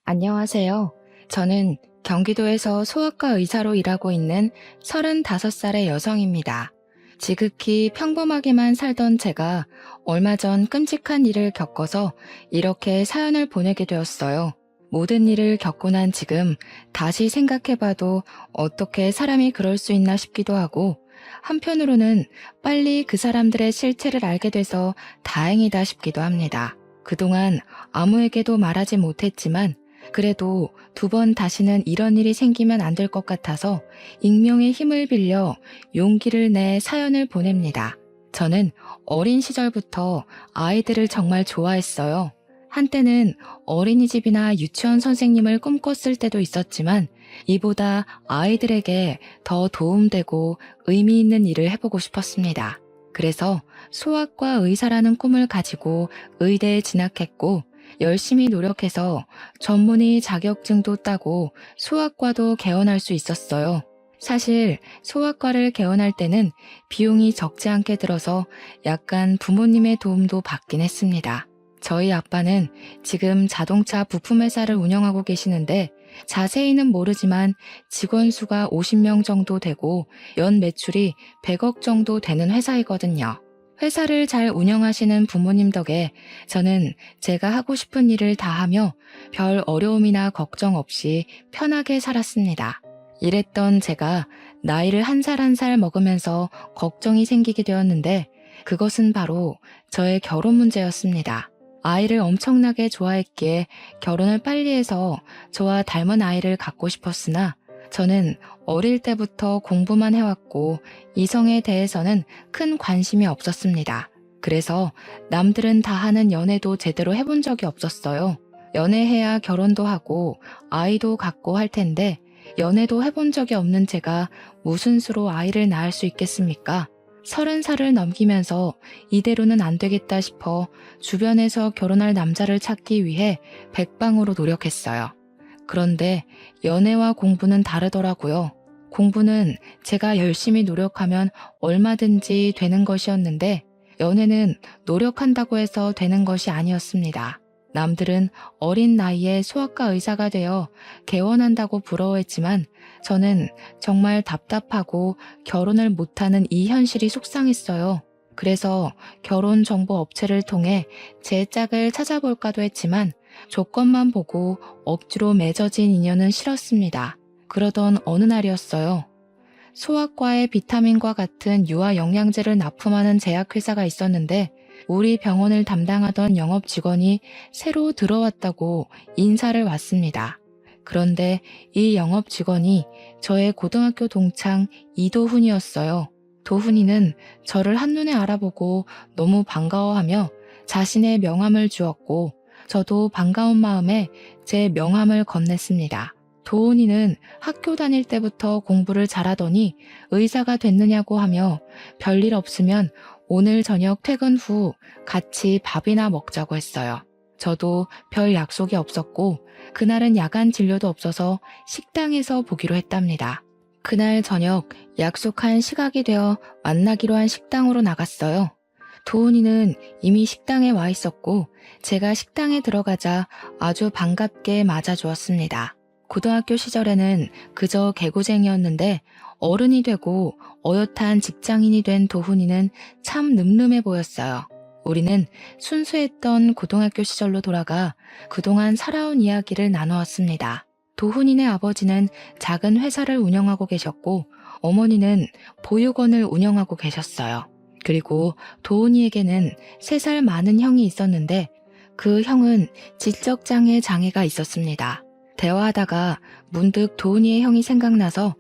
안녕하세요. 저는 경기도에서 소아과 의사로 일하고 있는 35살의 여성입니다. 지극히 평범하게만 살던 제가 얼마 전 끔찍한 일을 겪어서 이렇게 사연을 보내게 되었어요. 모든 일을 겪고 난 지금 다시 생각해봐도 어떻게 사람이 그럴 수 있나 싶기도 하고, 한편으로는 빨리 그 사람들의 실체를 알게 돼서 다행이다 싶기도 합니다. 그동안 아무에게도 말하지 못했지만 그래도 두 번 다시는 이런 일이 생기면 안 될 것 같아서 익명의 힘을 빌려 용기를 내 사연을 보냅니다. 저는 어린 시절부터 아이들을 정말 좋아했어요. 한때는 어린이집이나 유치원 선생님을 꿈꿨을 때도 있었지만 이보다 아이들에게 더 도움되고 의미 있는 일을 해보고 싶었습니다. 그래서 소아과 의사라는 꿈을 가지고 의대에 진학했고 열심히 노력해서 전문의 자격증도 따고 소아과도 개원할 수 있었어요. 사실 소아과를 개원할 때는 비용이 적지 않게 들어서 약간 부모님의 도움도 받긴 했습니다. 저희 아빠는 지금 자동차 부품 회사를 운영하고 계시는데 자세히는 모르지만 직원 수가 50명 정도 되고 연 매출이 100억 정도 되는 회사이거든요. 회사를 잘 운영하시는 부모님 덕에 저는 제가 하고 싶은 일을 다 하며 별 어려움이나 걱정 없이 편하게 살았습니다. 이랬던 제가 나이를 한 살 한 살 먹으면서 걱정이 생기게 되었는데 그것은 바로 저의 결혼 문제였습니다. 아이를 엄청나게 좋아했기에 결혼을 빨리 해서 저와 닮은 아이를 갖고 싶었으나 저는 어릴 때부터 공부만 해왔고 이성에 대해서는 큰 관심이 없었습니다. 그래서 남들은 다 하는 연애도 제대로 해본 적이 없었어요. 연애해야 결혼도 하고 아이도 갖고 할 텐데 연애도 해본 적이 없는 제가 무슨 수로 아이를 낳을 수 있겠습니까? 30살을 넘기면서 이대로는 안 되겠다 싶어 주변에서 결혼할 남자를 찾기 위해 백방으로 노력했어요. 그런데 연애와 공부는 다르더라고요. 공부는 제가 열심히 노력하면 얼마든지 되는 것이었는데 연애는 노력한다고 해서 되는 것이 아니었습니다. 남들은 어린 나이에 소아과 의사가 되어 개원한다고 부러워했지만 저는 정말 답답하고 결혼을 못하는 이 현실이 속상했어요. 그래서 결혼 정보 업체를 통해 제 짝을 찾아볼까도 했지만 조건만 보고 억지로 맺어진 인연은 싫었습니다. 그러던 어느 날이었어요. 소아과에 비타민과 같은 유아 영양제를 납품하는 제약회사가 있었는데 우리 병원을 담당하던 영업 직원이 새로 들어왔다고 인사를 왔습니다. 그런데 이 영업 직원이 저의 고등학교 동창 이도훈이었어요. 도훈이는 저를 한눈에 알아보고 너무 반가워하며 자신의 명함을 주었고 저도 반가운 마음에 제 명함을 건넸습니다. 도훈이는 학교 다닐 때부터 공부를 잘하더니 의사가 됐느냐고 하며 별일 없으면 오늘 저녁 퇴근 후 같이 밥이나 먹자고 했어요. 저도 별 약속이 없었고 그날은 야간 진료도 없어서 식당에서 보기로 했답니다. 그날 저녁 약속한 시각이 되어 만나기로 한 식당으로 나갔어요. 도훈이는 이미 식당에 와 있었고 제가 식당에 들어가자 아주 반갑게 맞아주었습니다. 고등학교 시절에는 그저 개구쟁이였는데 어른이 되고 어엿한 직장인이 된 도훈이는 참 늠름해 보였어요. 우리는 순수했던 고등학교 시절로 돌아가 그동안 살아온 이야기를 나누었습니다. 도훈이네 아버지는 작은 회사를 운영하고 계셨고 어머니는 보육원을 운영하고 계셨어요. 그리고 도훈이에게는 3살 많은 형이 있었는데 그 형은 지적장애 장애가 있었습니다. 대화하다가 문득 도훈이의 형이 생각나서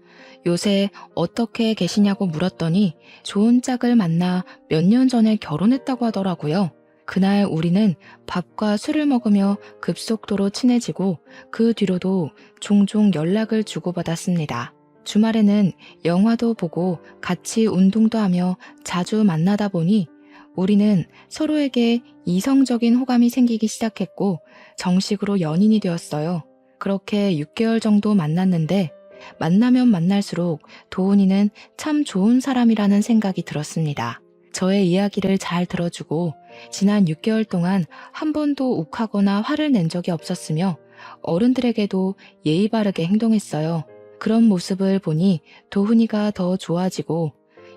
요새 어떻게 계시냐고 물었더니 좋은 짝을 만나 몇 년 전에 결혼했다고 하더라고요. 그날 우리는 밥과 술을 먹으며 급속도로 친해지고 그 뒤로도 종종 연락을 주고받았습니다. 주말에는 영화도 보고 같이 운동도 하며 자주 만나다 보니 우리는 서로에게 이성적인 호감이 생기기 시작했고 정식으로 연인이 되었어요. 그렇게 6개월 정도 만났는데 만나면 만날수록 도훈이는 참 좋은 사람이라는 생각이 들었습니다. 저의 이야기를 잘 들어주고 지난 6개월 동안 한 번도 욱하거나 화를 낸 적이 없었으며 어른들에게도 예의 바르게 행동했어요. 그런 모습을 보니 도훈이가 더 좋아지고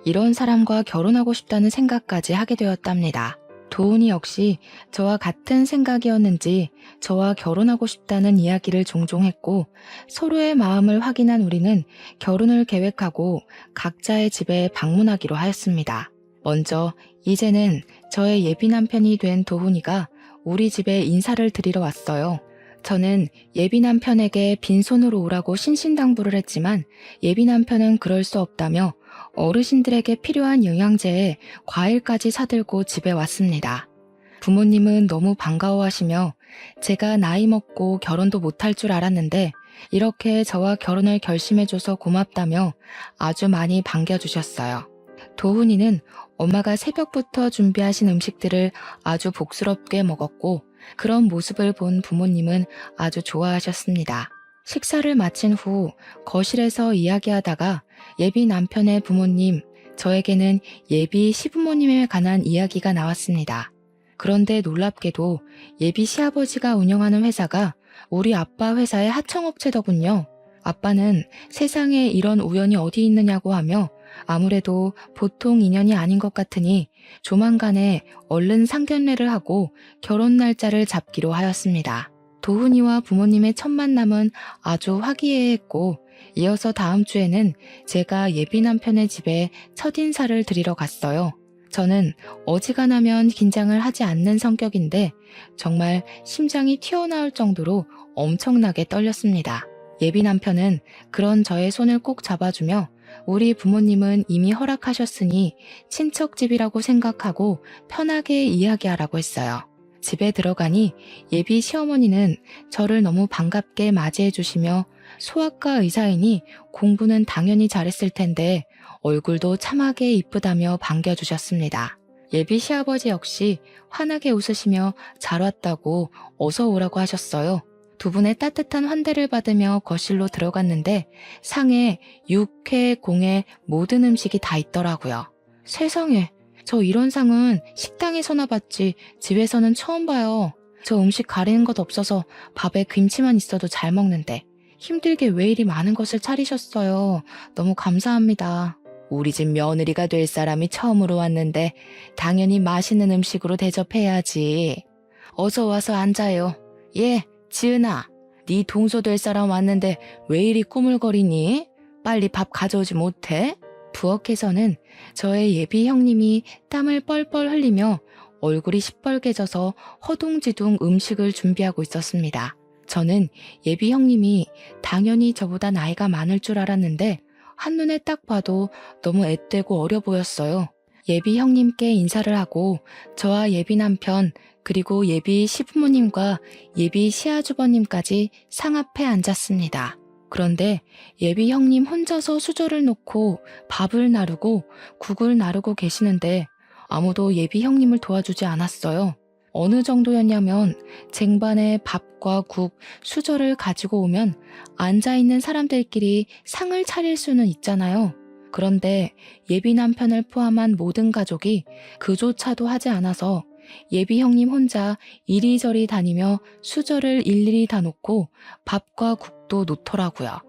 이런 사람과 결혼하고 싶다는 생각까지 하게 되었답니다. 도훈이 역시 저와 같은 생각이었는지 저와 결혼하고 싶다는 이야기를 종종 했고 서로의 마음을 확인한 우리는 결혼을 계획하고 각자의 집에 방문하기로 하였습니다. 먼저 이제는 저의 예비 남편이 된 도훈이가 우리 집에 인사를 드리러 왔어요. 저는 예비 남편에게 빈손으로 오라고 신신당부를 했지만 예비 남편은 그럴 수 없다며 어르신들에게 필요한 영양제에 과일까지 사들고 집에 왔습니다. 부모님은 너무 반가워하시며 제가 나이 먹고 결혼도 못할 줄 알았는데 이렇게 저와 결혼을 결심해줘서 고맙다며 아주 많이 반겨주셨어요. 도훈이는 엄마가 새벽부터 준비하신 음식들을 아주 복스럽게 먹었고 그런 모습을 본 부모님은 아주 좋아하셨습니다. 식사를 마친 후 거실에서 이야기하다가 예비 남편의 부모님, 저에게는 예비 시부모님에 관한 이야기가 나왔습니다. 그런데 놀랍게도 예비 시아버지가 운영하는 회사가 우리 아빠 회사의 하청업체더군요. 아빠는 세상에 이런 우연이 어디 있느냐고 하며 아무래도 보통 인연이 아닌 것 같으니 조만간에 얼른 상견례를 하고 결혼 날짜를 잡기로 하였습니다. 도훈이와 부모님의 첫 만남은 아주 화기애애했고 이어서 다음 주에는 제가 예비 남편의 집에 첫인사를 드리러 갔어요. 저는 어지간하면 긴장을 하지 않는 성격인데 정말 심장이 튀어나올 정도로 엄청나게 떨렸습니다. 예비 남편은 그런 저의 손을 꼭 잡아주며 우리 부모님은 이미 허락하셨으니 친척집이라고 생각하고 편하게 이야기하라고 했어요. 집에 들어가니 예비 시어머니는 저를 너무 반갑게 맞이해 주시며 소아과 의사이니 공부는 당연히 잘했을 텐데 얼굴도 참하게 이쁘다며 반겨주셨습니다. 예비 시아버지 역시 환하게 웃으시며 잘 왔다고 어서 오라고 하셨어요. 두 분의 따뜻한 환대를 받으며 거실로 들어갔는데 상에 육회, 공회 모든 음식이 다 있더라고요. 세상에, 저 이런 상은 식당에서나 봤지 집에서는 처음 봐요. 저 음식 가리는 것 없어서 밥에 김치만 있어도 잘 먹는데 힘들게 왜 이리 많은 것을 차리셨어요. 너무 감사합니다. 우리 집 며느리가 될 사람이 처음으로 왔는데 당연히 맛있는 음식으로 대접해야지. 어서 와서 앉아요. 예, 지은아, 네 동서 될 사람 왔는데 왜 이리 꾸물거리니? 빨리 밥 가져오지 못해? 부엌에서는 저의 예비 형님이 땀을 뻘뻘 흘리며 얼굴이 시뻘개져서 허둥지둥 음식을 준비하고 있었습니다. 저는 예비 형님이 당연히 저보다 나이가 많을 줄 알았는데 한눈에 딱 봐도 너무 앳되고 어려 보였어요. 예비 형님께 인사를 하고 저와 예비 남편 그리고 예비 시부모님과 예비 시아주버님까지 상 앞에 앉았습니다. 그런데 예비 형님 혼자서 수저를 놓고 밥을 나르고 국을 나르고 계시는데 아무도 예비 형님을 도와주지 않았어요. 어느 정도였냐면 쟁반에 밥과 국, 수저를 가지고 오면 앉아있는 사람들끼리 상을 차릴 수는 있잖아요. 그런데 예비 남편을 포함한 모든 가족이 그조차도 하지 않아서 예비 형님 혼자 이리저리 다니며 수저를 일일이 다 놓고 밥과 국도 놓더라고요.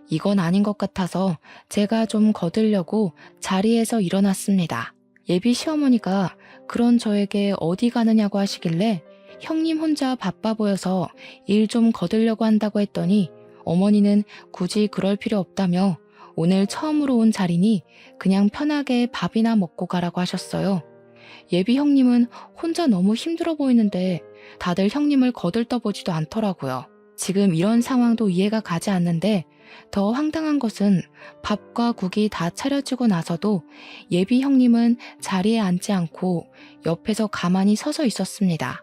이건 아닌 것 같아서 제가 좀 거들려고 자리에서 일어났습니다. 예비 시어머니가 그런 저에게 어디 가느냐고 하시길래 형님 혼자 바빠 보여서 일 좀 거들려고 한다고 했더니 어머니는 굳이 그럴 필요 없다며 오늘 처음으로 온 자리니 그냥 편하게 밥이나 먹고 가라고 하셨어요. 예비 형님은 혼자 너무 힘들어 보이는데 다들 형님을 거들떠보지도 않더라고요. 지금 이런 상황도 이해가 가지 않는데 더 황당한 것은 밥과 국이 다 차려지고 나서도 예비 형님은 자리에 앉지 않고 옆에서 가만히 서서 있었습니다.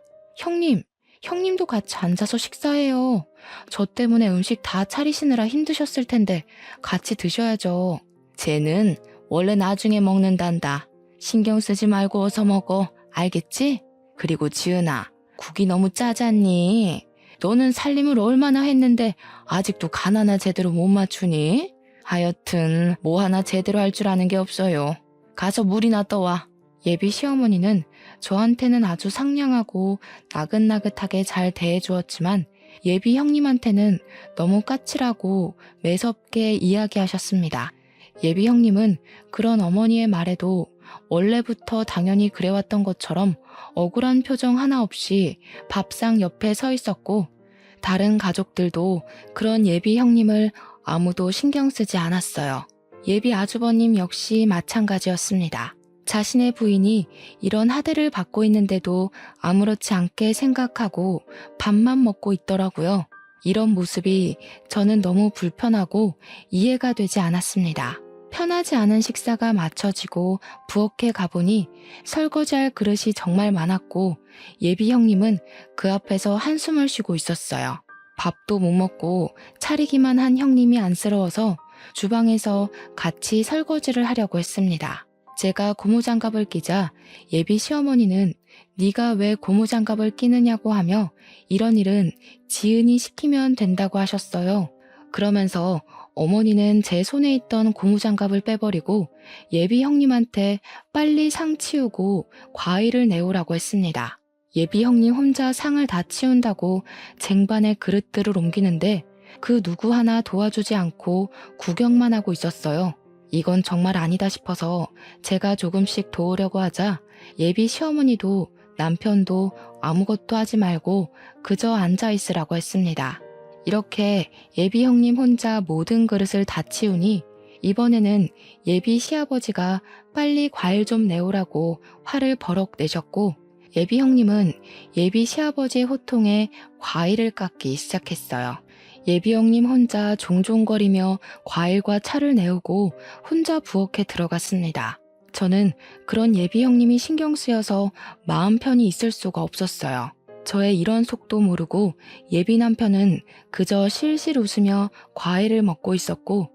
형님도 같이 앉아서 식사해요. 저 때문에 음식 다 차리시느라 힘드셨을 텐데 같이 드셔야죠. 쟤는 원래 나중에 먹는단다. 신경 쓰지 말고 어서 먹어. 알겠지? 그리고 지은아, 국이 너무 짜잖니? 너는 살림을 얼마나 했는데 아직도 간 하나 제대로 못 맞추니? 하여튼 뭐 하나 제대로 할 줄 아는 게 없어요. 가서 물이나 떠와. 예비 시어머니는 저한테는 아주 상냥하고 나긋나긋하게 잘 대해주었지만 예비 형님한테는 너무 까칠하고 매섭게 이야기하셨습니다. 예비 형님은 그런 어머니의 말에도 원래부터 당연히 그래왔던 것처럼 억울한 표정 하나 없이 밥상 옆에 서 있었고, 다른 가족들도 그런 예비 형님을 아무도 신경 쓰지 않았어요. 예비 아주버님 역시 마찬가지였습니다. 자신의 부인이 이런 하대를 받고 있는데도 아무렇지 않게 생각하고 밥만 먹고 있더라고요. 이런 모습이 저는 너무 불편하고 이해가 되지 않았습니다. 편하지 않은 식사가 마쳐지고 부엌에 가보니 설거지할 그릇이 정말 많았고, 예비 형님은 그 앞에서 한숨을 쉬고 있었어요. 밥도 못 먹고 차리기만 한 형님이 안쓰러워서 주방에서 같이 설거지를 하려고 했습니다. 제가 고무장갑을 끼자 예비 시어머니는 네가 왜 고무장갑을 끼느냐고 하며 이런 일은 지은이 시키면 된다고 하셨어요. 그러면서 어머니는 제 손에 있던 고무장갑을 빼버리고 예비 형님한테 빨리 상 치우고 과일을 내오라고 했습니다. 예비 형님 혼자 상을 다 치운다고 쟁반에 그릇들을 옮기는데 그 누구 하나 도와주지 않고 구경만 하고 있었어요. 이건 정말 아니다 싶어서 제가 조금씩 도우려고 하자 예비 시어머니도 남편도 아무것도 하지 말고 그저 앉아 있으라고 했습니다. 이렇게 예비 형님 혼자 모든 그릇을 다 치우니 이번에는 예비 시아버지가 빨리 과일 좀 내오라고 화를 버럭 내셨고, 예비 형님은 예비 시아버지의 호통에 과일을 깎기 시작했어요. 예비 형님 혼자 종종거리며 과일과 차를 내오고 혼자 부엌에 들어갔습니다. 저는 그런 예비 형님이 신경 쓰여서 마음 편히 있을 수가 없었어요. 저의 이런 속도 모르고 예비 남편은 그저 실실 웃으며 과일을 먹고 있었고,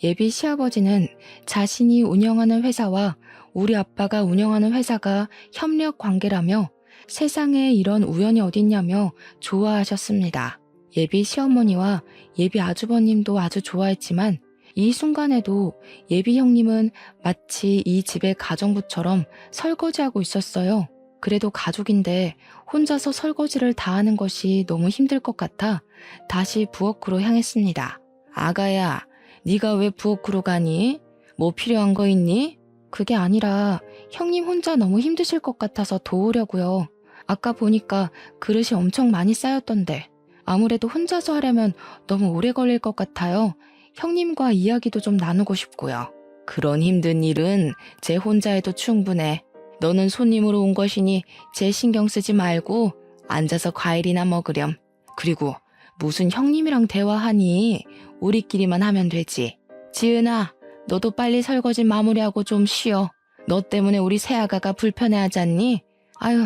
예비 시아버지는 자신이 운영하는 회사와 우리 아빠가 운영하는 회사가 협력 관계라며 세상에 이런 우연이 어딨냐며 좋아하셨습니다. 예비 시어머니와 예비 아주버님도 아주 좋아했지만 이 순간에도 예비 형님은 마치 이 집의 가정부처럼 설거지하고 있었어요. 그래도 가족인데 혼자서 설거지를 다 하는 것이 너무 힘들 것 같아 다시 부엌으로 향했습니다. 아가야, 네가 왜 부엌으로 가니? 뭐 필요한 거 있니? 그게 아니라 형님 혼자 너무 힘드실 것 같아서 도우려고요. 아까 보니까 그릇이 엄청 많이 쌓였던데 아무래도 혼자서 하려면 너무 오래 걸릴 것 같아요. 형님과 이야기도 좀 나누고 싶고요. 그런 힘든 일은 제 혼자 해도 충분해. 너는 손님으로 온 것이니 제 신경 쓰지 말고 앉아서 과일이나 먹으렴. 그리고 무슨 형님이랑 대화하니? 우리끼리만 하면 되지. 지은아, 너도 빨리 설거지 마무리하고 좀 쉬어. 너 때문에 우리 새아가가 불편해하지 않니? 아유,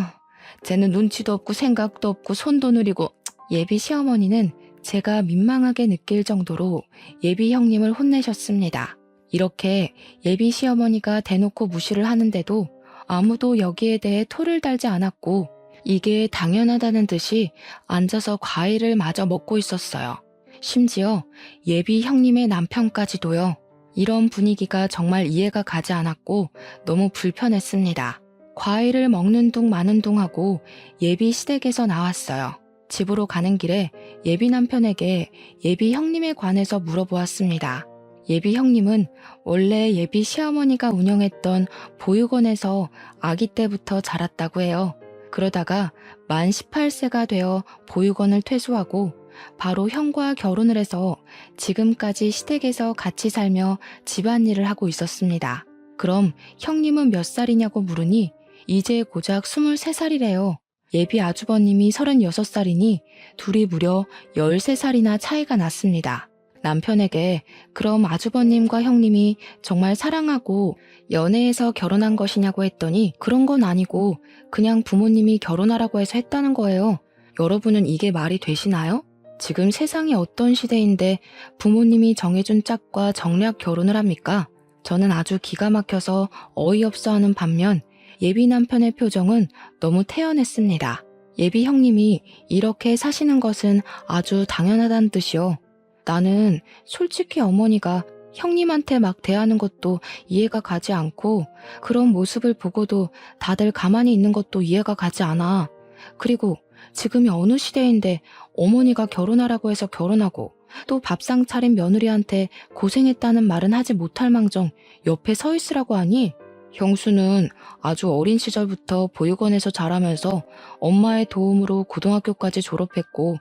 쟤는 눈치도 없고 생각도 없고 손도 느리고. 예비 시어머니는 제가 민망하게 느낄 정도로 예비 형님을 혼내셨습니다. 이렇게 예비 시어머니가 대놓고 무시를 하는데도 아무도 여기에 대해 토를 달지 않았고, 이게 당연하다는 듯이 앉아서 과일을 마저 먹고 있었어요. 심지어 예비 형님의 남편까지도요. 이런 분위기가 정말 이해가 가지 않았고 너무 불편했습니다. 과일을 먹는 둥 마는 둥 하고 예비 시댁에서 나왔어요. 집으로 가는 길에 예비 남편에게 예비 형님에 관해서 물어보았습니다. 예비 형님은 원래 예비 시어머니가 운영했던 보육원에서 아기 때부터 자랐다고 해요. 그러다가 만 18세가 되어 보육원을 퇴소하고 바로 형과 결혼을 해서 지금까지 시댁에서 같이 살며 집안일을 하고 있었습니다. 그럼 형님은 몇 살이냐고 물으니 이제 고작 23살이래요. 예비 아주버님이 36살이니 둘이 무려 13살이나 차이가 났습니다. 남편에게 그럼 아주버님과 형님이 정말 사랑하고 연애해서 결혼한 것이냐고 했더니 그런 건 아니고 그냥 부모님이 결혼하라고 해서 했다는 거예요. 여러분은 이게 말이 되시나요? 지금 세상이 어떤 시대인데 부모님이 정해준 짝과 정략 결혼을 합니까? 저는 아주 기가 막혀서 어이없어 하는 반면 예비 남편의 표정은 너무 태연했습니다. 예비 형님이 이렇게 사시는 것은 아주 당연하다는 뜻이요. 나는 솔직히 어머니가 형님한테 막 대하는 것도 이해가 가지 않고 그런 모습을 보고도 다들 가만히 있는 것도 이해가 가지 않아. 그리고 지금이 어느 시대인데 어머니가 결혼하라고 해서 결혼하고 또 밥상 차린 며느리한테 고생했다는 말은 하지 못할 망정 옆에 서 있으라고 하니? 형수는 아주 어린 시절부터 보육원에서 자라면서 엄마의 도움으로 고등학교까지 졸업했고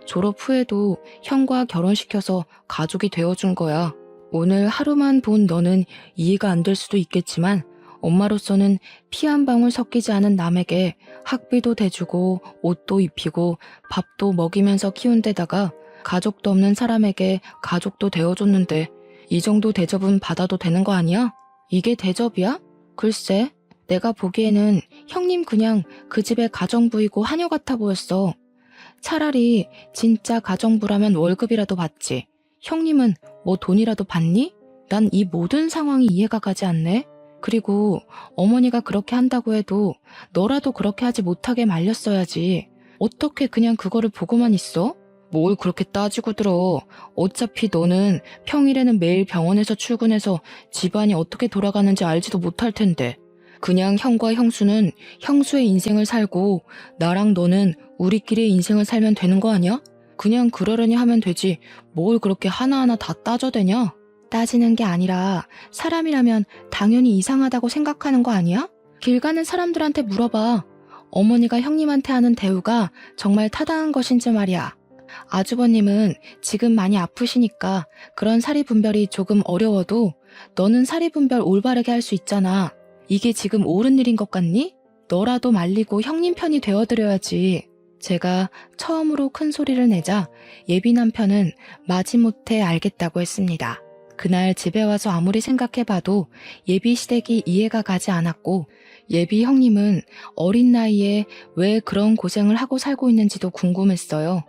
졸업 후에도 형과 결혼시켜서 가족이 되어준 거야. 오늘 하루만 본 너는 이해가 안 될 수도 있겠지만 엄마로서는 피 한 방울 섞이지 않은 남에게 학비도 대주고 옷도 입히고 밥도 먹이면서 키운 데다가 가족도 없는 사람에게 가족도 되어줬는데 이 정도 대접은 받아도 되는 거 아니야? 이게 대접이야? 글쎄, 내가 보기에는 형님 그냥 그 집의 가정부이고 하녀 같아 보였어. 차라리 진짜 가정부라면 월급이라도 받지. 형님은 뭐 돈이라도 받니? 난 이 모든 상황이 이해가 가지 않네. 그리고 어머니가 그렇게 한다고 해도 너라도 그렇게 하지 못하게 말렸어야지. 어떻게 그냥 그거를 보고만 있어? 뭘 그렇게 따지고 들어. 어차피 너는 평일에는 매일 병원에서 출근해서 집안이 어떻게 돌아가는지 알지도 못할 텐데. 그냥 형과 형수는 형수의 인생을 살고 나랑 너는 우리끼리의 인생을 살면 되는 거 아니야? 그냥 그러려니 하면 되지 뭘 그렇게 하나하나 다 따져대냐? 따지는 게 아니라 사람이라면 당연히 이상하다고 생각하는 거 아니야? 길 가는 사람들한테 물어봐. 어머니가 형님한테 하는 대우가 정말 타당한 것인지 말이야. 아주버님은 지금 많이 아프시니까 그런 사리분별이 조금 어려워도 너는 사리분별 올바르게 할 수 있잖아. 이게 지금 옳은 일인 것 같니? 너라도 말리고 형님 편이 되어드려야지. 제가 처음으로 큰 소리를 내자 예비 남편은 마지못해 알겠다고 했습니다. 그날 집에 와서 아무리 생각해봐도 예비 시댁이 이해가 가지 않았고 예비 형님은 어린 나이에 왜 그런 고생을 하고 살고 있는지도 궁금했어요.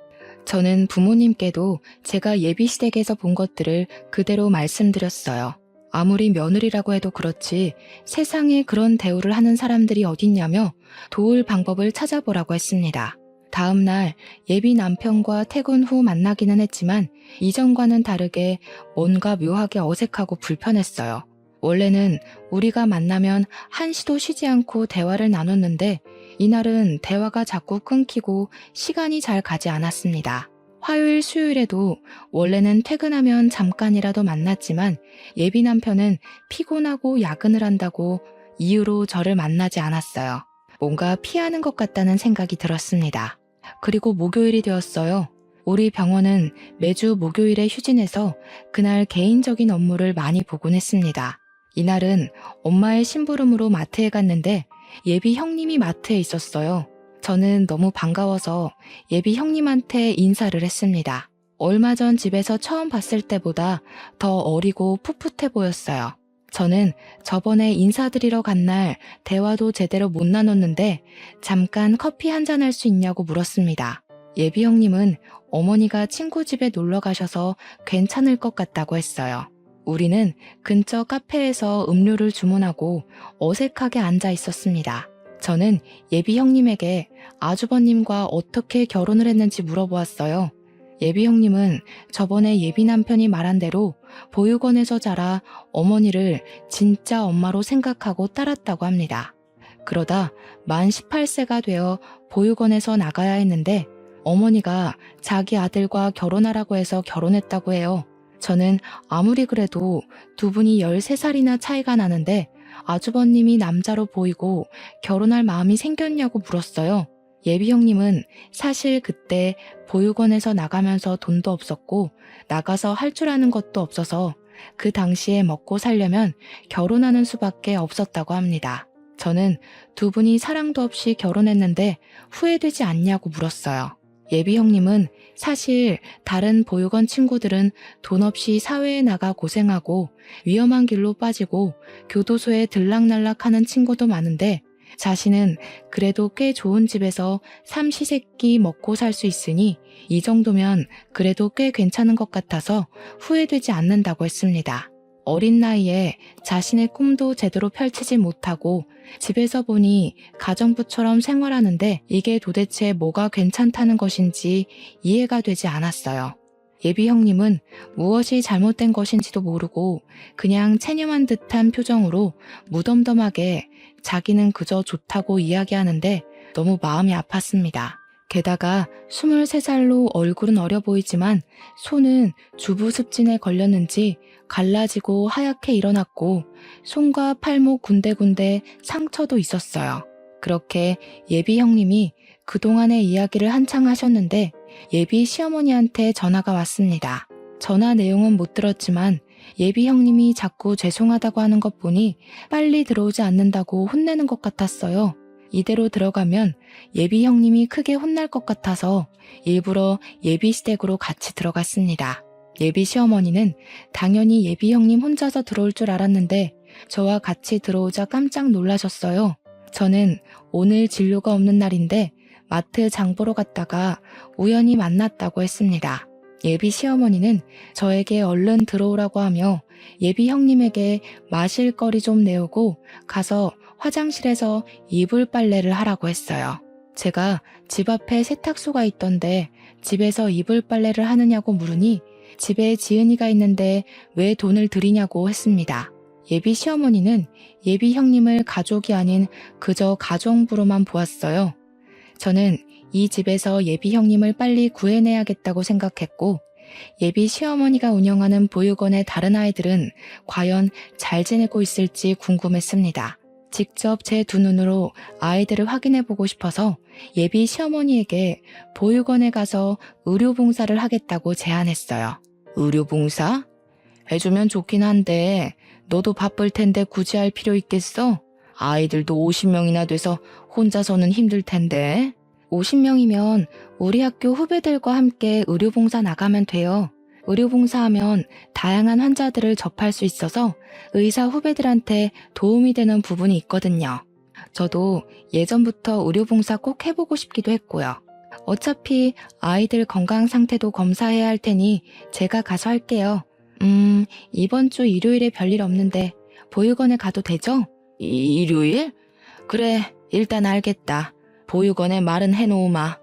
저는 부모님께도 제가 예비 시댁에서 본 것들을 그대로 말씀드렸어요. 아무리 며느리라고 해도 그렇지 세상에 그런 대우를 하는 사람들이 어딨냐며 도울 방법을 찾아보라고 했습니다. 다음 날 예비 남편과 퇴근 후 만나기는 했지만 이전과는 다르게 뭔가 묘하게 어색하고 불편했어요. 원래는 우리가 만나면 한시도 쉬지 않고 대화를 나눴는데 이날은 대화가 자꾸 끊기고 시간이 잘 가지 않았습니다. 화요일, 수요일에도 원래는 퇴근하면 잠깐이라도 만났지만 예비 남편은 피곤하고 야근을 한다고 이유로 저를 만나지 않았어요. 뭔가 피하는 것 같다는 생각이 들었습니다. 그리고 목요일이 되었어요. 우리 병원은 매주 목요일에 휴진해서 그날 개인적인 업무를 많이 보곤 했습니다. 이날은 엄마의 심부름으로 마트에 갔는데 예비 형님이 마트에 있었어요. 저는 너무 반가워서 예비 형님한테 인사를 했습니다. 얼마 전 집에서 처음 봤을 때보다 더 어리고 풋풋해 보였어요. 저는 저번에 인사드리러 간 날 대화도 제대로 못 나눴는데 잠깐 커피 한잔 할 수 있냐고 물었습니다. 예비 형님은 어머니가 친구 집에 놀러 가셔서 괜찮을 것 같다고 했어요. 우리는 근처 카페에서 음료를 주문하고 어색하게 앉아 있었습니다. 저는 예비 형님에게 아주버님과 어떻게 결혼을 했는지 물어보았어요. 예비 형님은 저번에 예비 남편이 말한 대로 보육원에서 자라 어머니를 진짜 엄마로 생각하고 따랐다고 합니다. 그러다 만 18세가 되어 보육원에서 나가야 했는데 어머니가 자기 아들과 결혼하라고 해서 결혼했다고 해요. 저는 아무리 그래도 두 분이 13살이나 차이가 나는데 아주버님이 남자로 보이고 결혼할 마음이 생겼냐고 물었어요. 예비 형님은 사실 그때 보육원에서 나가면서 돈도 없었고 나가서 할 줄 아는 것도 없어서 그 당시에 먹고 살려면 결혼하는 수밖에 없었다고 합니다. 저는 두 분이 사랑도 없이 결혼했는데 후회되지 않냐고 물었어요. 예비 형님은 사실 다른 보육원 친구들은 돈 없이 사회에 나가 고생하고 위험한 길로 빠지고 교도소에 들락날락하는 친구도 많은데 자신은 그래도 꽤 좋은 집에서 삼시세끼 먹고 살 수 있으니 이 정도면 그래도 꽤 괜찮은 것 같아서 후회되지 않는다고 했습니다. 어린 나이에 자신의 꿈도 제대로 펼치지 못하고 집에서 보니 가정부처럼 생활하는데 이게 도대체 뭐가 괜찮다는 것인지 이해가 되지 않았어요. 예비 형님은 무엇이 잘못된 것인지도 모르고 그냥 체념한 듯한 표정으로 무덤덤하게 자기는 그저 좋다고 이야기하는데 너무 마음이 아팠습니다. 게다가 23살로 얼굴은 어려 보이지만 손은 주부습진에 걸렸는지 갈라지고 하얗게 일어났고 손과 팔목 군데군데 상처도 있었어요. 그렇게 예비 형님이 그동안의 이야기를 한창 하셨는데 예비 시어머니한테 전화가 왔습니다. 전화 내용은 못 들었지만 예비 형님이 자꾸 죄송하다고 하는 것 보니 빨리 들어오지 않는다고 혼내는 것 같았어요. 이대로 들어가면 예비 형님이 크게 혼날 것 같아서 일부러 예비 시댁으로 같이 들어갔습니다. 예비 시어머니는 당연히 예비 형님 혼자서 들어올 줄 알았는데 저와 같이 들어오자 깜짝 놀라셨어요. 저는 오늘 진료가 없는 날인데 마트 장 보러 갔다가 우연히 만났다고 했습니다. 예비 시어머니는 저에게 얼른 들어오라고 하며 예비 형님에게 마실 거리 좀 내오고 가서 화장실에서 이불 빨래를 하라고 했어요. 제가 집 앞에 세탁소가 있던데 집에서 이불 빨래를 하느냐고 물으니 집에 지은이가 있는데 왜 돈을 들이냐고 했습니다. 예비 시어머니는 예비 형님을 가족이 아닌 그저 가정부로만 보았어요. 저는 이 집에서 예비 형님을 빨리 구해내야겠다고 생각했고 예비 시어머니가 운영하는 보육원의 다른 아이들은 과연 잘 지내고 있을지 궁금했습니다. 직접 제 두 눈으로 아이들을 확인해보고 싶어서 예비 시어머니에게 보육원에 가서 의료봉사를 하겠다고 제안했어요. 의료봉사? 해주면 좋긴 한데 너도 바쁠 텐데 굳이 할 필요 있겠어? 아이들도 50명이나 돼서 혼자서는 힘들 텐데. 50명이면 우리 학교 후배들과 함께 의료봉사 나가면 돼요. 의료봉사하면 다양한 환자들을 접할 수 있어서 의사 후배들한테 도움이 되는 부분이 있거든요. 저도 예전부터 의료봉사 꼭 해보고 싶기도 했고요. 어차피 아이들 건강 상태도 검사해야 할 테니 제가 가서 할게요. 이번 주 일요일에 별일 없는데 보육원에 가도 되죠? 일요일? 그래, 일단 알겠다. 보육원에 말은 해놓으마.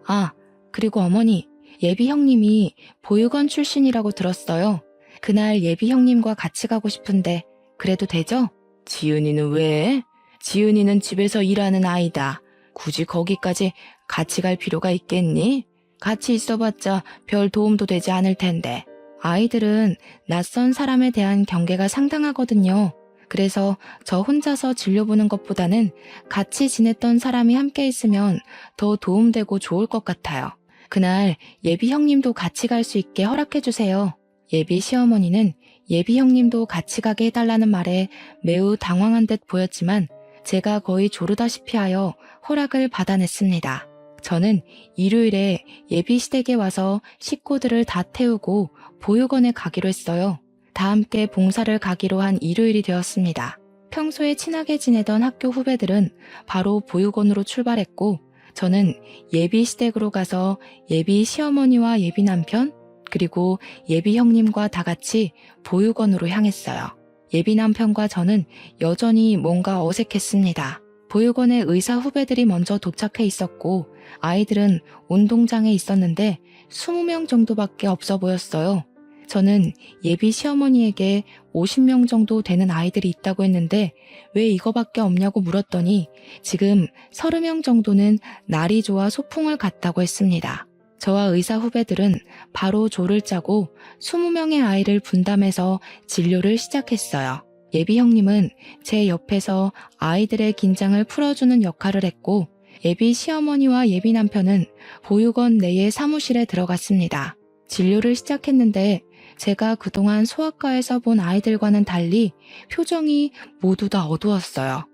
아, 그리고 어머니, 예비 형님이 보육원 출신이라고 들었어요. 그날 예비 형님과 같이 가고 싶은데 그래도 되죠? 지은이는 왜? 지은이는 집에서 일하는 아이다. 굳이 거기까지 같이 갈 필요가 있겠니? 같이 있어봤자 별 도움도 되지 않을 텐데. 아이들은 낯선 사람에 대한 경계가 상당하거든요. 그래서 저 혼자서 진료보는 것보다는 같이 지냈던 사람이 함께 있으면 더 도움되고 좋을 것 같아요. 그날 예비 형님도 같이 갈 수 있게 허락해주세요. 예비 시어머니는 예비 형님도 같이 가게 해달라는 말에 매우 당황한 듯 보였지만 제가 거의 조르다시피 하여 허락을 받아냈습니다. 저는 일요일에 예비 시댁에 와서 식구들을 다 태우고 보육원에 가기로 했어요. 다 함께 봉사를 가기로 한 일요일이 되었습니다. 평소에 친하게 지내던 학교 후배들은 바로 보육원으로 출발했고 저는 예비 시댁으로 가서 예비 시어머니와 예비 남편 그리고 예비 형님과 다 같이 보육원으로 향했어요. 예비 남편과 저는 여전히 뭔가 어색했습니다. 보육원에 의사 후배들이 먼저 도착해 있었고 아이들은 운동장에 있었는데 20명 정도밖에 없어 보였어요. 저는 예비 시어머니에게 50명 정도 되는 아이들이 있다고 했는데 왜 이거밖에 없냐고 물었더니 지금 30명 정도는 날이 좋아 소풍을 갔다고 했습니다. 저와 의사 후배들은 바로 조를 짜고 20명의 아이를 분담해서 진료를 시작했어요. 예비 형님은 제 옆에서 아이들의 긴장을 풀어주는 역할을 했고 예비 시어머니와 예비 남편은 보육원 내의 사무실에 들어갔습니다. 진료를 시작했는데 제가 그동안 소아과에서 본 아이들과는 달리 표정이 모두 다 어두웠어요.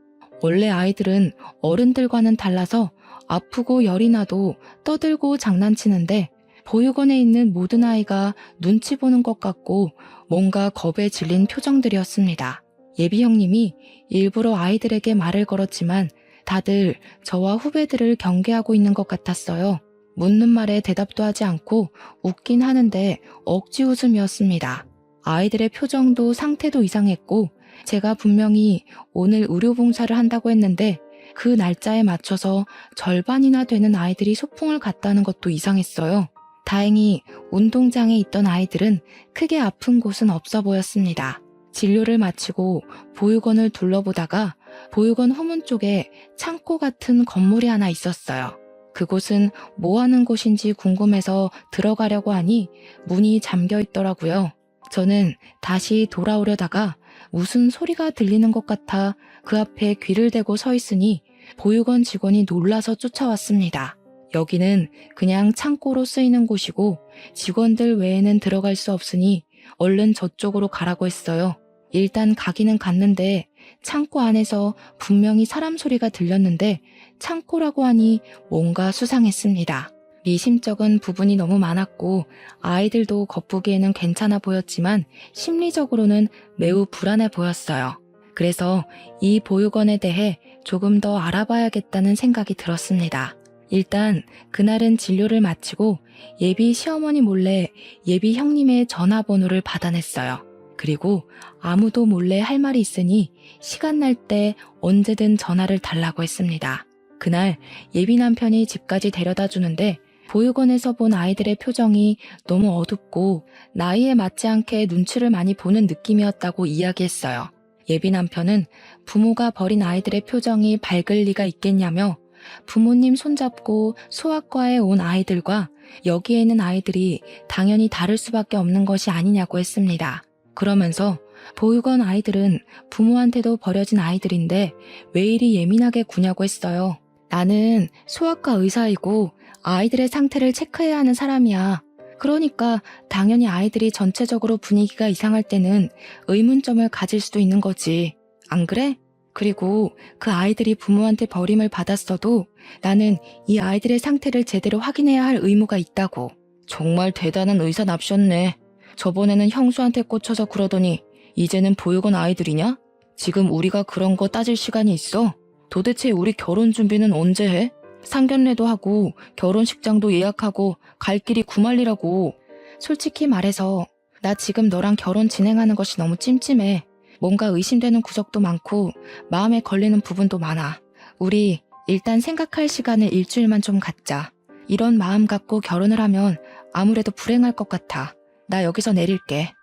원래 아이들은 어른들과는 달라서 아프고 열이 나도 떠들고 장난치는데 보육원에 있는 모든 아이가 눈치 보는 것 같고 뭔가 겁에 질린 표정들이었습니다. 예비 형님이 일부러 아이들에게 말을 걸었지만 다들 저와 후배들을 경계하고 있는 것 같았어요. 묻는 말에 대답도 하지 않고 웃긴 하는데 억지 웃음이었습니다. 아이들의 표정도 상태도 이상했고 제가 분명히 오늘 의료봉사를 한다고 했는데 그 날짜에 맞춰서 절반이나 되는 아이들이 소풍을 갔다는 것도 이상했어요. 다행히 운동장에 있던 아이들은 크게 아픈 곳은 없어 보였습니다. 진료를 마치고 보육원을 둘러보다가 보육원 후문 쪽에 창고 같은 건물이 하나 있었어요. 그곳은 뭐 하는 곳인지 궁금해서 들어가려고 하니 문이 잠겨 있더라고요. 저는 다시 돌아오려다가 무슨 소리가 들리는 것 같아 그 앞에 귀를 대고 서 있으니 보육원 직원이 놀라서 쫓아왔습니다. 여기는 그냥 창고로 쓰이는 곳이고 직원들 외에는 들어갈 수 없으니 얼른 저쪽으로 가라고 했어요. 일단 가기는 갔는데 창고 안에서 분명히 사람 소리가 들렸는데 창고라고 하니 뭔가 수상했습니다. 미심쩍은 부분이 너무 많았고 아이들도 겉보기에는 괜찮아 보였지만 심리적으로는 매우 불안해 보였어요. 그래서 이 보육원에 대해 조금 더 알아봐야겠다는 생각이 들었습니다. 일단 그날은 진료를 마치고 예비 시어머니 몰래 예비 형님의 전화번호를 받아냈어요. 그리고 아무도 몰래 할 말이 있으니 시간 날 때 언제든 전화를 달라고 했습니다. 그날 예비 남편이 집까지 데려다 주는데 보육원에서 본 아이들의 표정이 너무 어둡고 나이에 맞지 않게 눈치를 많이 보는 느낌이었다고 이야기했어요. 예비 남편은 부모가 버린 아이들의 표정이 밝을 리가 있겠냐며 부모님 손잡고 소아과에 온 아이들과 여기에 있는 아이들이 당연히 다를 수밖에 없는 것이 아니냐고 했습니다. 그러면서 보육원 아이들은 부모한테도 버려진 아이들인데 왜 이리 예민하게 구냐고 했어요. 나는 소아과 의사이고 아이들의 상태를 체크해야 하는 사람이야. 그러니까 당연히 아이들이 전체적으로 분위기가 이상할 때는 의문점을 가질 수도 있는 거지. 안 그래? 그리고 그 아이들이 부모한테 버림을 받았어도 나는 이 아이들의 상태를 제대로 확인해야 할 의무가 있다고. 정말 대단한 의사 납셨네. 저번에는 형수한테 꽂혀서 그러더니 이제는 보육원 아이들이냐? 지금 우리가 그런 거 따질 시간이 있어? 도대체 우리 결혼 준비는 언제 해? 상견례도 하고 결혼식장도 예약하고 갈 길이 구만리라고. 솔직히 말해서 나 지금 너랑 결혼 진행하는 것이 너무 찜찜해. 뭔가 의심되는 구석도 많고 마음에 걸리는 부분도 많아. 우리 일단 생각할 시간을 일주일만 좀 갖자. 이런 마음 갖고 결혼을 하면 아무래도 불행할 것 같아. 나 여기서 내릴게.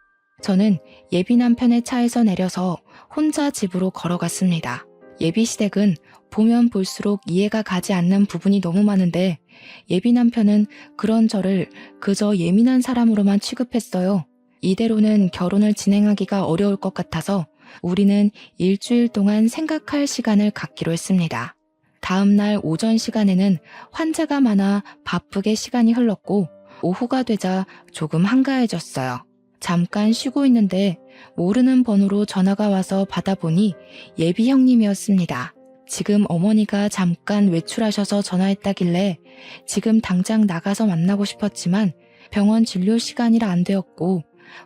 저는 예비 남편의 차에서 내려서 혼자 집으로 걸어갔습니다. 예비 시댁은 보면 볼수록 이해가 가지 않는 부분이 너무 많은데 예비 남편은 그런 저를 그저 예민한 사람으로만 취급했어요. 이대로는 결혼을 진행하기가 어려울 것 같아서 우리는 일주일 동안 생각할 시간을 갖기로 했습니다. 다음 날 오전 시간에는 환자가 많아 바쁘게 시간이 흘렀고 오후가 되자 조금 한가해졌어요. 잠깐 쉬고 있는데 모르는 번호로 전화가 와서 받아보니 예비 형님이었습니다. 지금 어머니가 잠깐 외출하셔서 전화했다길래 지금 당장 나가서 만나고 싶었지만 병원 진료 시간이라 안 되었고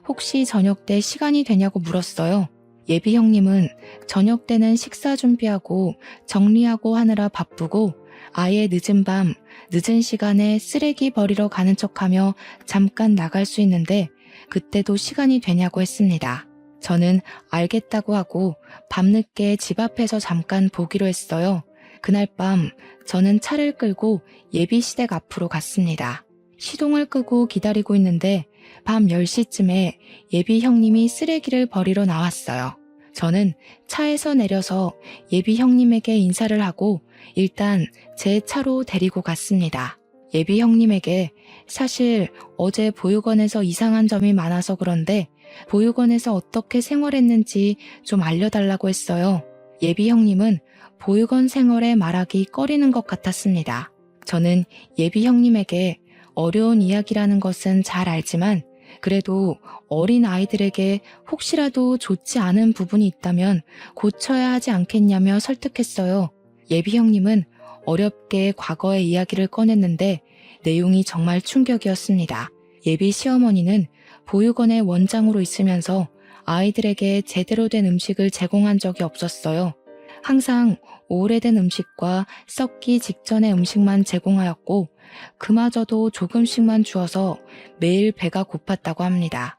혹시 저녁 때 시간이 되냐고 물었어요. 예비 형님은 저녁 때는 식사 준비하고 정리하고 하느라 바쁘고 아예 늦은 밤, 늦은 시간에 쓰레기 버리러 가는 척하며 잠깐 나갈 수 있는데 그때도 시간이 되냐고 했습니다. 저는 알겠다고 하고 밤늦게 집 앞에서 잠깐 보기로 했어요. 그날 밤 저는 차를 끌고 예비 시댁 앞으로 갔습니다. 시동을 끄고 기다리고 있는데 밤 10시쯤에 예비 형님이 쓰레기를 버리러 나왔어요. 저는 차에서 내려서 예비 형님에게 인사를 하고 일단 제 차로 데리고 갔습니다. 예비 형님에게 사실 어제 보육원에서 이상한 점이 많아서 그런데 보육원에서 어떻게 생활했는지 좀 알려달라고 했어요. 예비 형님은 보육원 생활에 말하기 꺼리는 것 같았습니다. 저는 예비 형님에게 어려운 이야기라는 것은 잘 알지만 그래도 어린 아이들에게 혹시라도 좋지 않은 부분이 있다면 고쳐야 하지 않겠냐며 설득했어요. 예비 형님은 어렵게 과거의 이야기를 꺼냈는데 내용이 정말 충격이었습니다. 예비 시어머니는 보육원의 원장으로 있으면서 아이들에게 제대로 된 음식을 제공한 적이 없었어요. 항상 오래된 음식과 썩기 직전의 음식만 제공하였고 그마저도 조금씩만 주어서 매일 배가 고팠다고 합니다.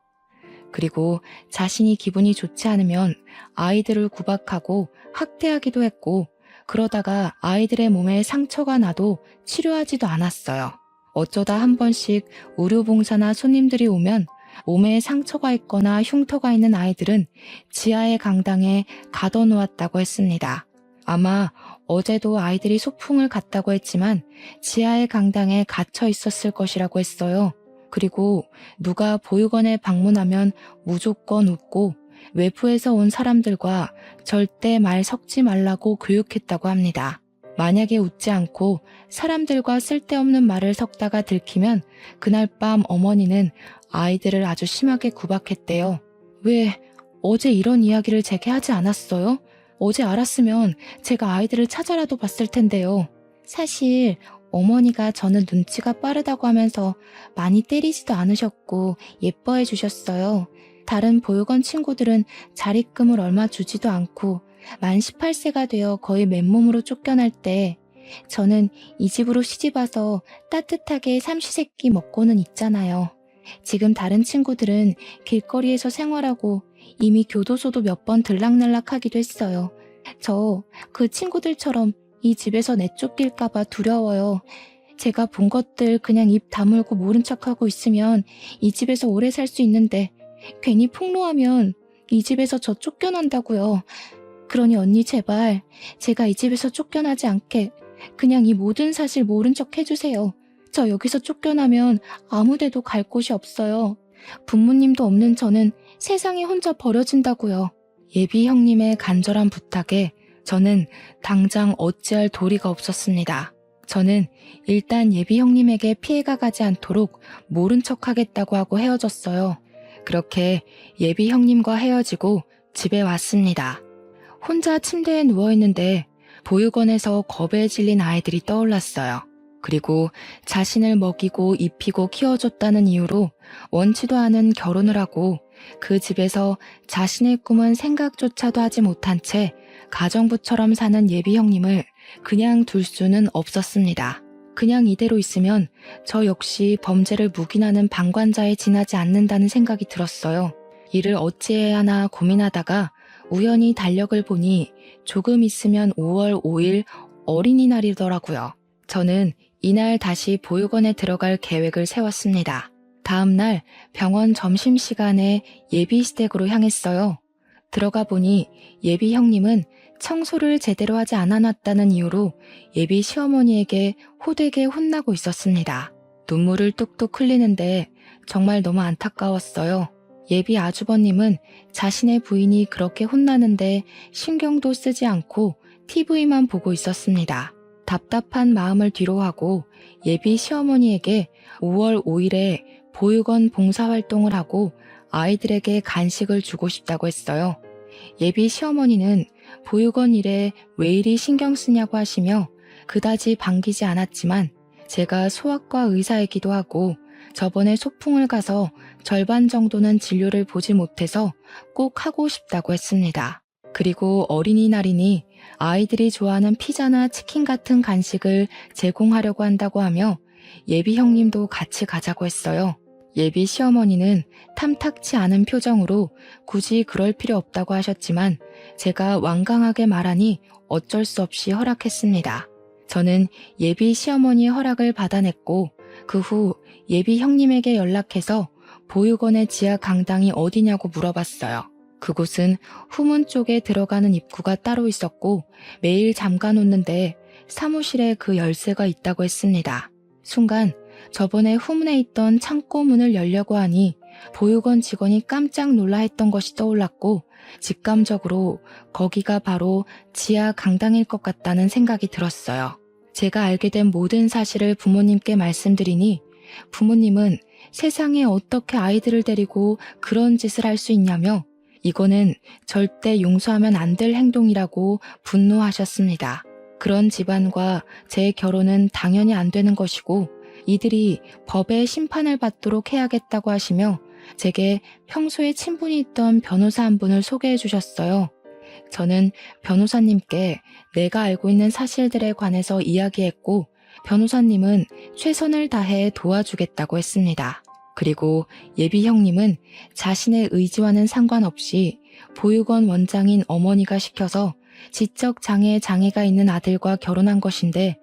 그리고 자신이 기분이 좋지 않으면 아이들을 구박하고 학대하기도 했고 그러다가 아이들의 몸에 상처가 나도 치료하지도 않았어요. 어쩌다 한 번씩 의료봉사나 손님들이 오면 몸에 상처가 있거나 흉터가 있는 아이들은 지하의 강당에 가둬놓았다고 했습니다. 아마 어제도 아이들이 소풍을 갔다고 했지만 지하의 강당에 갇혀 있었을 것이라고 했어요. 그리고 누가 보육원에 방문하면 무조건 웃고 외부에서 온 사람들과 절대 말 섞지 말라고 교육했다고 합니다. 만약에 웃지 않고 사람들과 쓸데없는 말을 섞다가 들키면 그날 밤 어머니는 아이들을 아주 심하게 구박했대요. 왜 어제 이런 이야기를 제게 하지 않았어요? 어제 알았으면 제가 아이들을 찾아라도 봤을 텐데요. 사실 어머니가 저는 눈치가 빠르다고 하면서 많이 때리지도 않으셨고 예뻐해 주셨어요. 다른 보육원 친구들은 자립금을 얼마 주지도 않고 만 18세가 되어 거의 맨몸으로 쫓겨날 때 저는 이 집으로 시집와서 따뜻하게 삼시세끼 먹고는 있잖아요. 지금 다른 친구들은 길거리에서 생활하고 이미 교도소도 몇 번 들락날락하기도 했어요. 저 그 친구들처럼 이 집에서 내쫓길까봐 두려워요. 제가 본 것들 그냥 입 다물고 모른 척하고 있으면 이 집에서 오래 살 수 있는데 괜히 폭로하면 이 집에서 저 쫓겨난다고요. 그러니 언니 제발 제가 이 집에서 쫓겨나지 않게 그냥 이 모든 사실 모른 척 해주세요. 저 여기서 쫓겨나면 아무 데도 갈 곳이 없어요. 부모님도 없는 저는 세상에 혼자 버려진다고요. 예비 형님의 간절한 부탁에 저는 당장 어찌할 도리가 없었습니다. 저는 일단 예비 형님에게 피해가 가지 않도록 모른 척 하겠다고 하고 헤어졌어요. 그렇게 예비 형님과 헤어지고 집에 왔습니다. 혼자 침대에 누워있는데 보육원에서 겁에 질린 아이들이 떠올랐어요. 그리고 자신을 먹이고 입히고 키워줬다는 이유로 원치도 않은 결혼을 하고 그 집에서 자신의 꿈은 생각조차도 하지 못한 채 가정부처럼 사는 예비 형님을 그냥 둘 수는 없었습니다. 그냥 이대로 있으면 저 역시 범죄를 묵인하는 방관자에 지나지 않는다는 생각이 들었어요. 이를 어찌해야 하나 고민하다가 우연히 달력을 보니 조금 있으면 5월 5일 어린이날이더라고요. 저는 이날 다시 보육원에 들어갈 계획을 세웠습니다. 다음 날 병원 점심시간에 예비 시댁으로 향했어요. 들어가 보니 예비 형님은 청소를 제대로 하지 않아놨다는 이유로 예비 시어머니에게 호되게 혼나고 있었습니다. 눈물을 뚝뚝 흘리는데 정말 너무 안타까웠어요. 예비 아주버님은 자신의 부인이 그렇게 혼나는데 신경도 쓰지 않고 TV만 보고 있었습니다. 답답한 마음을 뒤로하고 예비 시어머니에게 5월 5일에 보육원 봉사활동을 하고 아이들에게 간식을 주고 싶다고 했어요. 예비 시어머니는 보육원 일에 왜 이리 신경 쓰냐고 하시며 그다지 반기지 않았지만 제가 소아과 의사이기도 하고 저번에 소풍을 가서 절반 정도는 진료를 보지 못해서 꼭 하고 싶다고 했습니다. 그리고 어린이날이니 아이들이 좋아하는 피자나 치킨 같은 간식을 제공하려고 한다고 하며 예비 형님도 같이 가자고 했어요. 예비 시어머니는 탐탁치 않은 표정으로 굳이 그럴 필요 없다고 하셨지만 제가 완강하게 말하니 어쩔 수 없이 허락했습니다. 저는 예비 시어머니의 허락을 받아냈고 그 후 예비 형님에게 연락해서 보육원의 지하 강당이 어디냐고 물어봤어요. 그곳은 후문 쪽에 들어가는 입구가 따로 있었고 매일 잠가 놓는데 사무실에 그 열쇠가 있다고 했습니다. 순간 저번에 후문에 있던 창고 문을 열려고 하니 보육원 직원이 깜짝 놀라 했던 것이 떠올랐고 직감적으로 거기가 바로 지하 강당일 것 같다는 생각이 들었어요. 제가 알게 된 모든 사실을 부모님께 말씀드리니 부모님은 세상에 어떻게 아이들을 데리고 그런 짓을 할 수 있냐며 이거는 절대 용서하면 안 될 행동이라고 분노하셨습니다. 그런 집안과 제 결혼은 당연히 안 되는 것이고 이들이 법의 심판을 받도록 해야겠다고 하시며 제게 평소에 친분이 있던 변호사 한 분을 소개해 주셨어요. 저는 변호사님께 내가 알고 있는 사실들에 관해서 이야기했고 변호사님은 최선을 다해 도와주겠다고 했습니다. 그리고 예비 형님은 자신의 의지와는 상관없이 보육원 원장인 어머니가 시켜서 지적 장애가 있는 아들과 결혼한 것인데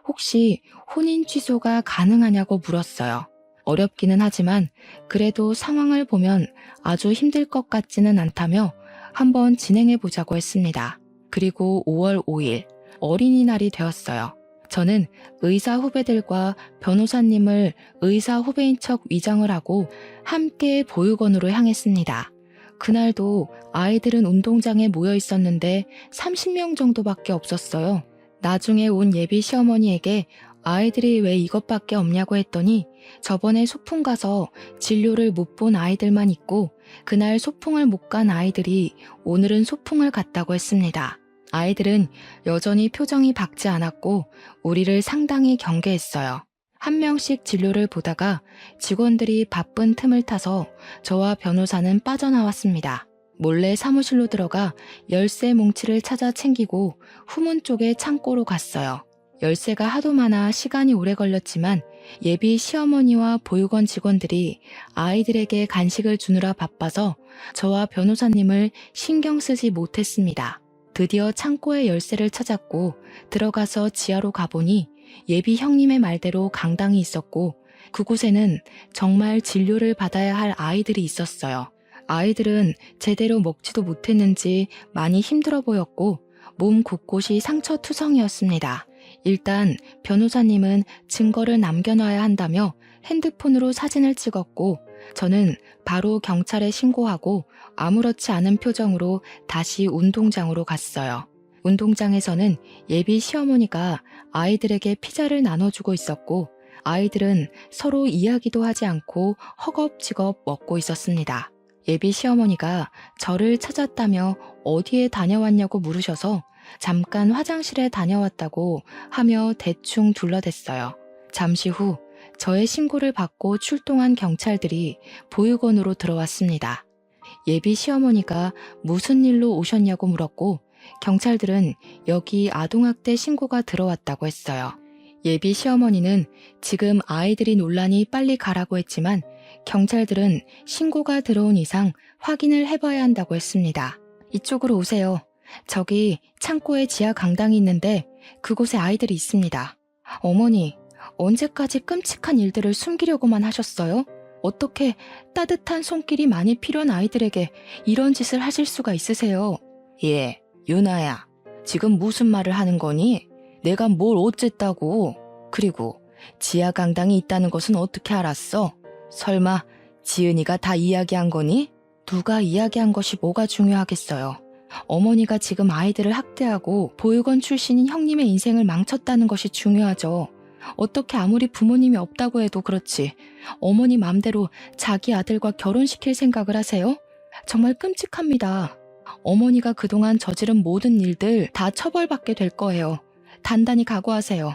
혹시 혼인 취소가 가능하냐고 물었어요. 어렵기는 하지만 그래도 상황을 보면 아주 힘들 것 같지는 않다며 한번 진행해 보자고 했습니다. 그리고 5월 5일 어린이날이 되었어요. 저는 의사 후배들과 변호사님을 의사 후배인 척 위장을 하고 함께 보육원으로 향했습니다. 그날도 아이들은 운동장에 모여 있었는데 30명 정도밖에 없었어요. 나중에 온 예비 시어머니에게 아이들이 왜 이것밖에 없냐고 했더니 저번에 소풍 가서 진료를 못 본 아이들만 있고 그날 소풍을 못 간 아이들이 오늘은 소풍을 갔다고 했습니다. 아이들은 여전히 표정이 밝지 않았고 우리를 상당히 경계했어요. 한 명씩 진료를 보다가 직원들이 바쁜 틈을 타서 저와 변호사는 빠져나왔습니다. 몰래 사무실로 들어가 열쇠 뭉치를 찾아 챙기고 후문 쪽의 창고로 갔어요. 열쇠가 하도 많아 시간이 오래 걸렸지만 예비 시어머니와 보육원 직원들이 아이들에게 간식을 주느라 바빠서 저와 변호사님을 신경 쓰지 못했습니다. 드디어 창고의 열쇠를 찾았고 들어가서 지하로 가보니 예비 형님의 말대로 강당이 있었고 그곳에는 정말 진료를 받아야 할 아이들이 있었어요. 아이들은 제대로 먹지도 못했는지 많이 힘들어 보였고 몸 곳곳이 상처투성이었습니다. 일단 변호사님은 증거를 남겨놔야 한다며 핸드폰으로 사진을 찍었고 저는 바로 경찰에 신고하고 아무렇지 않은 표정으로 다시 운동장으로 갔어요. 운동장에서는 예비 시어머니가 아이들에게 피자를 나눠주고 있었고 아이들은 서로 이야기도 하지 않고 허겁지겁 먹고 있었습니다. 예비 시어머니가 저를 찾았다며 어디에 다녀왔냐고 물으셔서 잠깐 화장실에 다녀왔다고 하며 대충 둘러댔어요. 잠시 후 저의 신고를 받고 출동한 경찰들이 보육원으로 들어왔습니다. 예비 시어머니가 무슨 일로 오셨냐고 물었고 경찰들은 여기 아동학대 신고가 들어왔다고 했어요. 예비 시어머니는 지금 아이들이 논란이 빨리 가라고 했지만 경찰들은 신고가 들어온 이상 확인을 해봐야 한다고 했습니다. 이쪽으로 오세요. 저기 창고에 지하 강당이 있는데 그곳에 아이들이 있습니다. 어머니, 언제까지 끔찍한 일들을 숨기려고만 하셨어요? 어떻게 따뜻한 손길이 많이 필요한 아이들에게 이런 짓을 하실 수가 있으세요? 예, 유나야. 지금 무슨 말을 하는 거니? 내가 뭘 어쨌다고? 그리고 지하 강당이 있다는 것은 어떻게 알았어? 설마 지은이가 다 이야기한 거니? 누가 이야기한 것이 뭐가 중요하겠어요. 어머니가 지금 아이들을 학대하고 보육원 출신인 형님의 인생을 망쳤다는 것이 중요하죠. 어떻게 아무리 부모님이 없다고 해도 그렇지 어머니 맘대로 자기 아들과 결혼시킬 생각을 하세요? 정말 끔찍합니다. 어머니가 그동안 저지른 모든 일들 다 처벌받게 될 거예요. 단단히 각오하세요.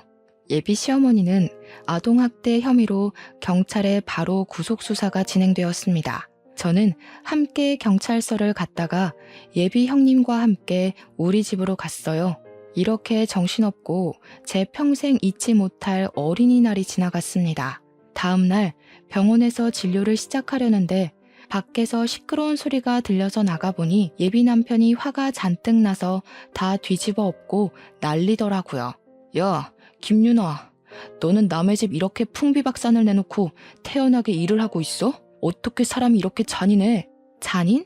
예비 시어머니는 아동학대 혐의로 경찰에 바로 구속수사가 진행되었습니다. 저는 함께 경찰서를 갔다가 예비 형님과 함께 우리 집으로 갔어요. 이렇게 정신없고 제 평생 잊지 못할 어린이날이 지나갔습니다. 다음 날 병원에서 진료를 시작하려는데 밖에서 시끄러운 소리가 들려서 나가보니 예비 남편이 화가 잔뜩 나서 다 뒤집어 엎고 난리더라고요. 야, 김윤아, 너는 남의 집 이렇게 풍비박산을 내놓고 태연하게 일을 하고 있어? 어떻게 사람이 이렇게 잔인해? 잔인?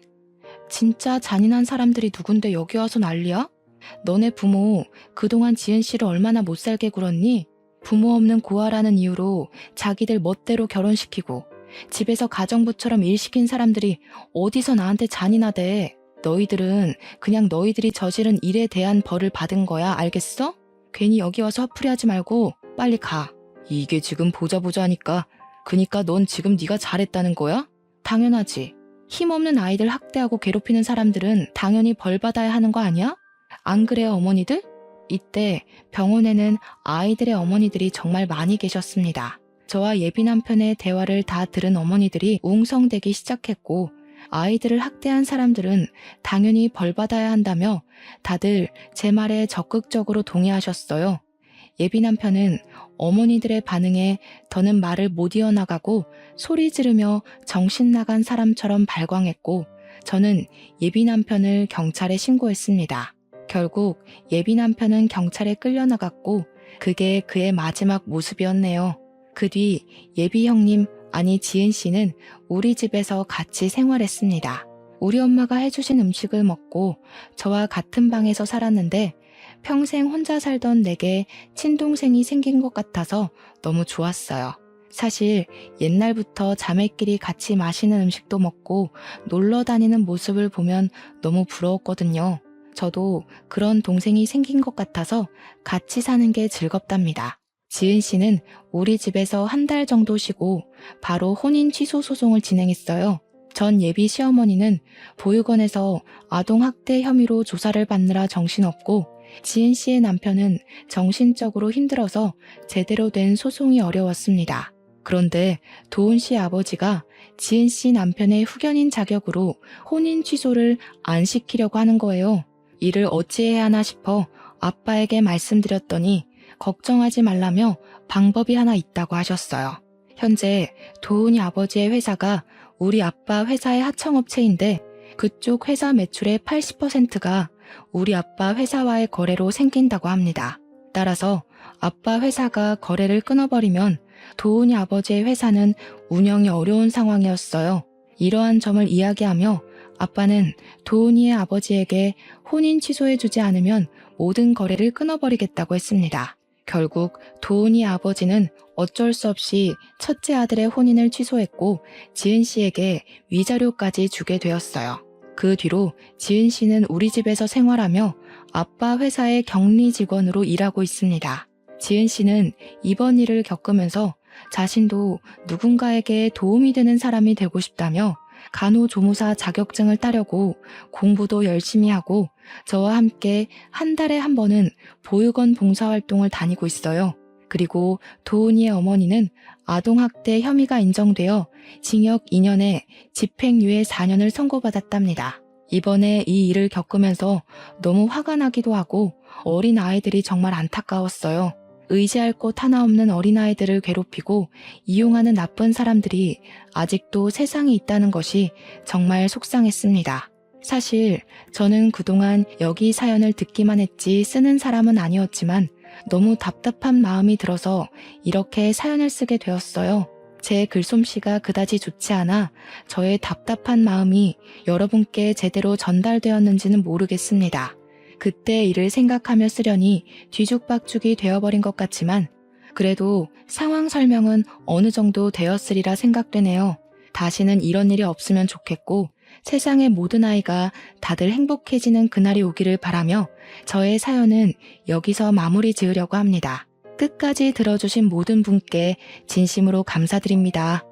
진짜 잔인한 사람들이 누군데 여기 와서 난리야? 너네 부모 그동안 지은 씨를 얼마나 못살게 굴었니? 부모 없는 고아라는 이유로 자기들 멋대로 결혼시키고 집에서 가정부처럼 일 시킨 사람들이 어디서 나한테 잔인하대. 너희들은 그냥 너희들이 저지른 일에 대한 벌을 받은 거야, 알겠어? 괜히 여기 와서 화풀이하지 말고 빨리 가. 이게 지금 보자 하니까 그니까 넌 지금 네가 잘했다는 거야? 당연하지. 힘없는 아이들 학대하고 괴롭히는 사람들은 당연히 벌 받아야 하는 거 아니야? 안 그래요, 어머니들? 이때 병원에는 아이들의 어머니들이 정말 많이 계셨습니다. 저와 예비 남편의 대화를 다 들은 어머니들이 웅성대기 시작했고 아이들을 학대한 사람들은 당연히 벌 받아야 한다며 다들 제 말에 적극적으로 동의하셨어요. 예비 남편은 어머니들의 반응에 더는 말을 못 이어나가고 소리 지르며 정신 나간 사람처럼 발광했고 저는 예비 남편을 경찰에 신고했습니다. 결국 예비 남편은 경찰에 끌려나갔고 그게 그의 마지막 모습이었네요. 그 뒤 예비 형님, 아니 지은 씨는 우리 집에서 같이 생활했습니다. 우리 엄마가 해주신 음식을 먹고 저와 같은 방에서 살았는데 평생 혼자 살던 내게 친동생이 생긴 것 같아서 너무 좋았어요. 사실 옛날부터 자매끼리 같이 마시는 음식도 먹고 놀러 다니는 모습을 보면 너무 부러웠거든요. 저도 그런 동생이 생긴 것 같아서 같이 사는 게 즐겁답니다. 지은 씨는 우리 집에서 한 달 정도 쉬고 바로 혼인 취소 소송을 진행했어요. 전 예비 시어머니는 보육원에서 아동학대 혐의로 조사를 받느라 정신없고 지은 씨의 남편은 정신적으로 힘들어서 제대로 된 소송이 어려웠습니다. 그런데 도훈 씨 아버지가 지은 씨 남편의 후견인 자격으로 혼인 취소를 안 시키려고 하는 거예요. 이를 어찌해야 하나 싶어 아빠에게 말씀드렸더니 걱정하지 말라며 방법이 하나 있다고 하셨어요. 현재 도훈이 아버지의 회사가 우리 아빠 회사의 하청업체인데 그쪽 회사 매출의 80%가 우리 아빠 회사와의 거래로 생긴다고 합니다. 따라서 아빠 회사가 거래를 끊어버리면 도훈이 아버지의 회사는 운영이 어려운 상황이었어요. 이러한 점을 이야기하며 아빠는 도훈이의 아버지에게 혼인 취소해주지 않으면 모든 거래를 끊어버리겠다고 했습니다. 결국 도훈이 아버지는 어쩔 수 없이 첫째 아들의 혼인을 취소했고 지은 씨에게 위자료까지 주게 되었어요. 그 뒤로 지은 씨는 우리 집에서 생활하며 아빠 회사의 격리 직원으로 일하고 있습니다. 지은 씨는 이번 일을 겪으면서 자신도 누군가에게 도움이 되는 사람이 되고 싶다며 간호조무사 자격증을 따려고 공부도 열심히 하고 저와 함께 한 달에 한 번은 보육원 봉사활동을 다니고 있어요. 그리고 도훈이의 어머니는 아동학대 혐의가 인정되어 징역 2년에 집행유예 4년을 선고받았답니다. 이번에 이 일을 겪으면서 너무 화가 나기도 하고 어린 아이들이 정말 안타까웠어요. 의지할 곳 하나 없는 어린아이들을 괴롭히고 이용하는 나쁜 사람들이 아직도 세상에 있다는 것이 정말 속상했습니다. 사실 저는 그동안 여기 사연을 듣기만 했지 쓰는 사람은 아니었지만 너무 답답한 마음이 들어서 이렇게 사연을 쓰게 되었어요. 제 글솜씨가 그다지 좋지 않아 저의 답답한 마음이 여러분께 제대로 전달되었는지는 모르겠습니다. 그때 일을 생각하며 쓰려니 뒤죽박죽이 되어버린 것 같지만 그래도 상황 설명은 어느 정도 되었으리라 생각되네요. 다시는 이런 일이 없으면 좋겠고 세상의 모든 아이가 다들 행복해지는 그날이 오기를 바라며 저의 사연은 여기서 마무리 지으려고 합니다. 끝까지 들어주신 모든 분께 진심으로 감사드립니다.